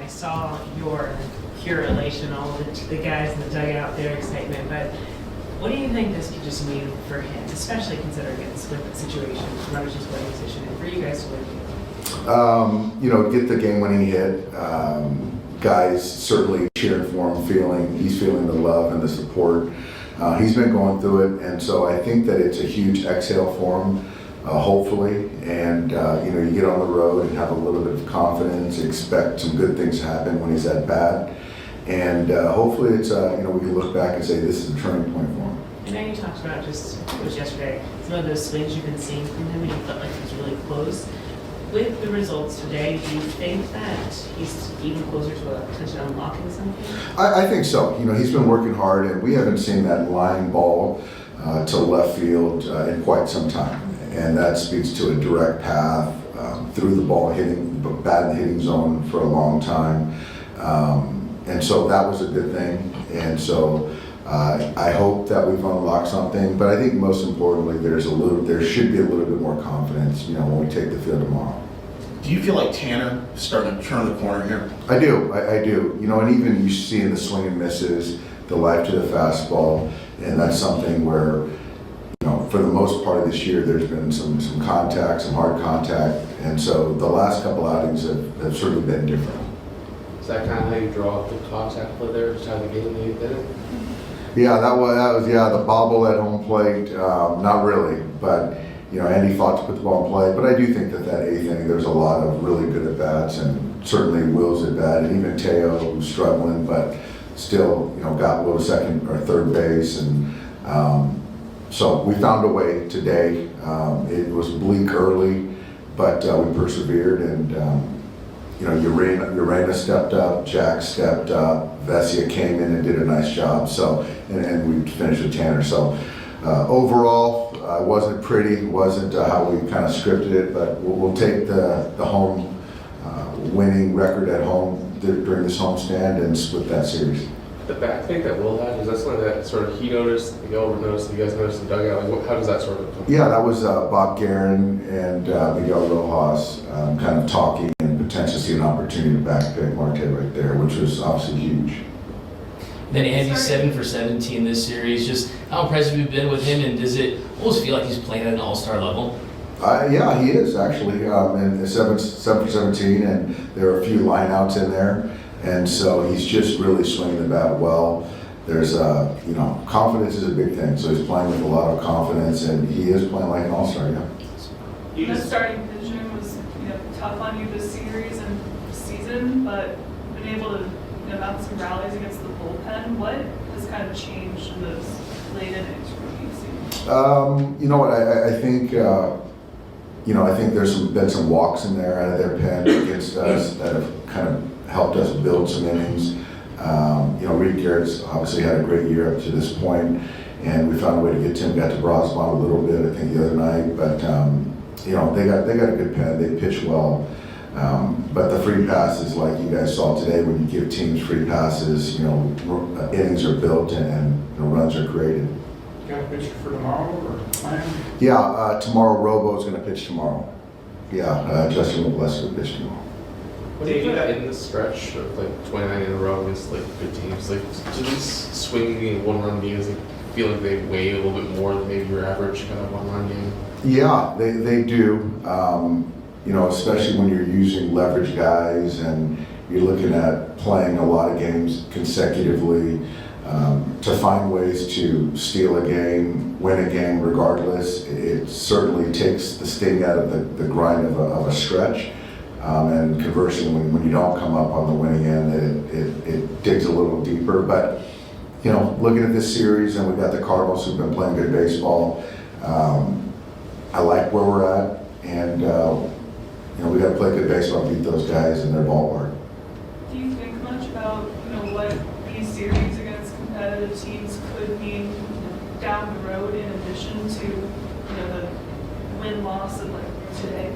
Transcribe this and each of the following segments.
I saw your pure elation, all the guys in the dugout, their excitement, but what do you think this could just mean for him, especially considering it's with the situation, runners just winning position, and for you guys to win? Get the game-winning hit. Guys certainly cheering for him, he's feeling the love and the support. He's been going through it, and so I think that it's a huge exhale for him, hopefully. And you get on the road and have a little bit of confidence, expect some good things to happen when he's at bat, and hopefully it's we can look back and say this is a turning point for him. I know you talked about just, I think it was yesterday, some of those swings you've been seeing from him, and you felt like he was really close. With the results today, do you think that he's even closer to potentially unlocking something? I think so. He's been working hard, and we haven't seen that line ball to left field in quite some time. And that speaks to a direct path through the ball, bat in the hitting zone for a long time. And so that was a good thing. And so I hope that we've unlocked something. But I think most importantly, there should be a little bit more confidence, when we take the field tomorrow. Do you feel like Tanner is starting to turn the corner here? I do. And even you see in the swing and misses, the life to the fastball, and that's something where, for the most part of this year, there's been some contact, some hard contact, and so the last couple outings have certainly been different. Is that kind of how you draw up the contact play there, just how the game that you did it? Yeah, that was the bobble at home plate. Not really, but Andy fought to put the ball in play. But I do think that eighth inning, there's a lot of really good at bats, and certainly Will's at bat, and even Teo was struggling, but still, got Will to second or third base, and so we found a way today. It was bleak early, but we persevered, and Urena stepped up, Jack stepped up, Vesia came in and did a nice job. So, and we finished with Tanner. So, overall, it wasn't pretty, wasn't how we kind of scripted it, but we'll take the home winning record at home during this homestand and split that series. The back fake that Will had, is that something that sort of he noticed, the Miguel noticed, you guys noticed in the dugout? Like, how does that sort of come? Yeah, that was Bob Guerin and Miguel Rojas kind of talking and potentially see an opportunity to back pick Marte right there, which was obviously huge. Then Andy's 7 for 17 this series. Just how impressive you've been with him, and does it almost feel like he's playing at an all-star level? Yeah, he is actually, and 7 for 17, and there are a few lineouts in there. And so he's just really swinging the bat well. There's, confidence is a big thing. So he's playing with a lot of confidence, and he is playing like an all-star, yeah. The starting pitching was, tough on you this series and season, but been able to, mount some rallies against the bullpen. What has kind of changed in those late innings from you've seen? You know what? I think, I think there's been some walks in there out of their pen against us that have kind of helped us build some innings. Reed Garrett's obviously had a great year up to this point, and we found a way to get Tim Brosbon a little bit, I think, the other night. But they got a good pen. They pitch well. But the free passes, like you guys saw today, when you give teams free passes, innings are built and runs are created. You got a pitcher for tomorrow or plan? Yeah, tomorrow Robo's going to pitch tomorrow. Yeah, Justin Willis will pitch tomorrow. What do you do in the stretch of 29 in a row against good teams? Do these swinging one-run games feel like they weigh a little bit more than maybe your average kind of one-run game? Yeah, they do. Especially when you're using leverage guys and you're looking at playing a lot of games consecutively, to find ways to steal a game, win a game regardless. It certainly takes the sting out of the grind of a stretch. And conversely, when you don't come up on the winning end, it digs a little deeper. But, looking at this series, and we've got the Cardinals who've been playing good baseball, I like where we're at, and we got to play good baseball and beat those guys in their ballpark. Do you think much about what these series against competitive teams could mean down the road in addition to the win-loss of today?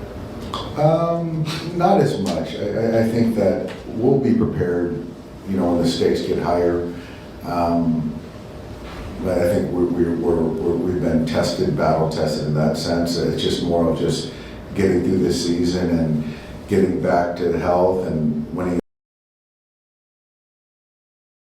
Not as much. I think that we'll be prepared, when the stakes get higher. But I think we've been tested, battle tested in that sense. It's just more of just getting through this season and getting back to health and winning